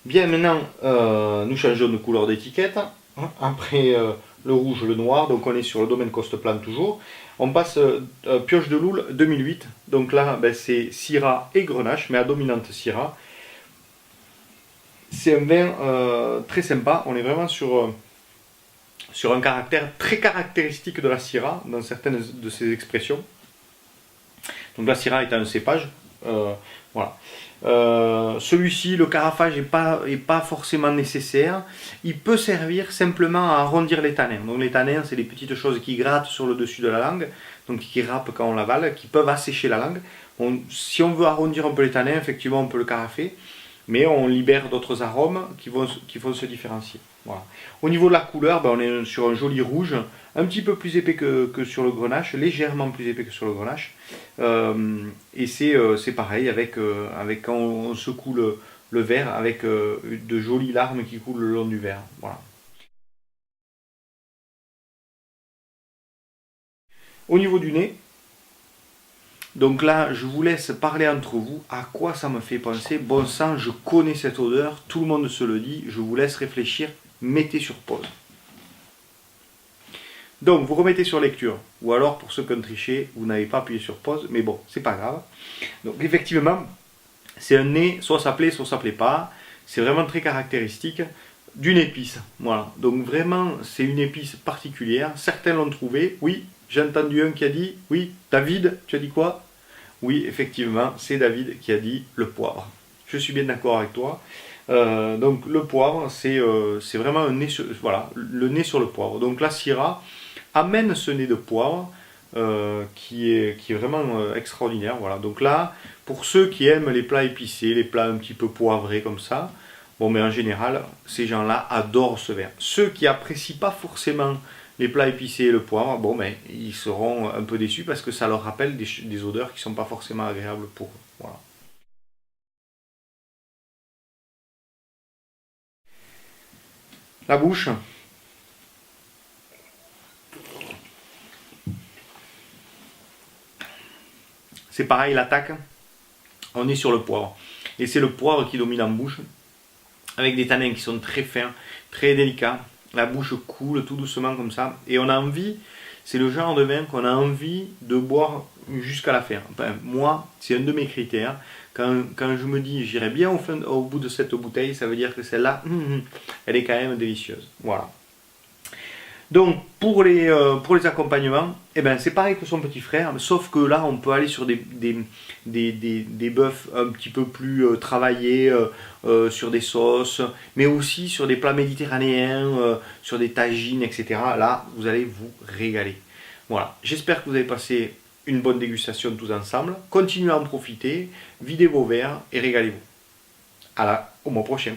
Bien, maintenant, nous changeons de couleur d'étiquette. Après le rouge, le noir, donc on est sur le domaine Costeplan toujours. On passe Pioche de Loul 2008. Donc là, ben, c'est Syrah et Grenache, mais à dominante Syrah. C'est un vin très sympa. On est vraiment sur un caractère très caractéristique de la Syrah dans certaines de ses expressions. Donc la Syrah est un cépage. Voilà. Celui-ci, le carafage est pas forcément nécessaire. Il peut servir simplement à arrondir les tanins. Donc les tanins, c'est les petites choses qui grattent sur le dessus de la langue, donc qui râpent quand on l'avale, qui peuvent assécher la langue. Bon, si on veut arrondir un peu les tanins, effectivement, on peut le carafer, mais on libère d'autres arômes qui vont se différencier. Voilà. Au niveau de la couleur, ben, on est sur un joli rouge, un petit peu plus épais que sur le grenache, légèrement plus épais que sur le grenache. Et c'est pareil avec quand on secoue le verre avec de jolies larmes qui coulent le long du verre. Voilà. Au niveau du nez, donc là, je vous laisse parler entre vous à quoi ça me fait penser. Bon sang, je connais cette odeur, tout le monde se le dit, je vous laisse réfléchir, mettez sur pause. Donc, vous remettez sur lecture, ou alors pour ceux qui ont triché, vous n'avez pas appuyé sur pause, mais bon, c'est pas grave. Donc, effectivement, c'est un nez, soit ça plaît, soit ça plaît pas. C'est vraiment très caractéristique d'une épice. Voilà. Donc, vraiment, c'est une épice particulière. Certains l'ont trouvé. Oui, j'ai entendu un qui a dit, oui, David, tu as dit quoi? Oui, effectivement, c'est David qui a dit le poivre. Je suis bien d'accord avec toi. Donc le poivre, c'est vraiment un nez sur, voilà, le nez sur le poivre. Donc la Syrah amène ce nez de poivre qui est vraiment extraordinaire. Voilà. Donc là, pour ceux qui aiment les plats épicés, les plats un petit peu poivrés comme ça, bon, mais en général, ces gens-là adorent ce vin. Ceux qui apprécient pas forcément les plats épicés et le poivre, bon, mais ils seront un peu déçus parce que ça leur rappelle des odeurs qui sont pas forcément agréables pour eux. Voilà. La bouche, c'est pareil, l'attaque, on est sur le poivre. Et c'est le poivre qui domine en bouche, avec des tanins qui sont très fins, très délicats. La bouche coule tout doucement comme ça. Et on a envie, c'est le genre de vin qu'on a envie de boire jusqu'à la fin. Enfin, moi, c'est un de mes critères. Quand je me dis j'irai bien au bout de cette bouteille, ça veut dire que celle-là, elle est quand même délicieuse. Voilà. Donc pour les accompagnements, eh ben, c'est pareil que son petit frère, sauf que là on peut aller sur des bœufs un petit peu plus travaillés, sur des sauces, mais aussi sur des plats méditerranéens, sur des tagines, etc. Là vous allez vous régaler. Voilà, j'espère que vous avez passé une bonne dégustation tous ensemble. Continuez à en profiter, videz vos verres et régalez-vous. Au mois prochain.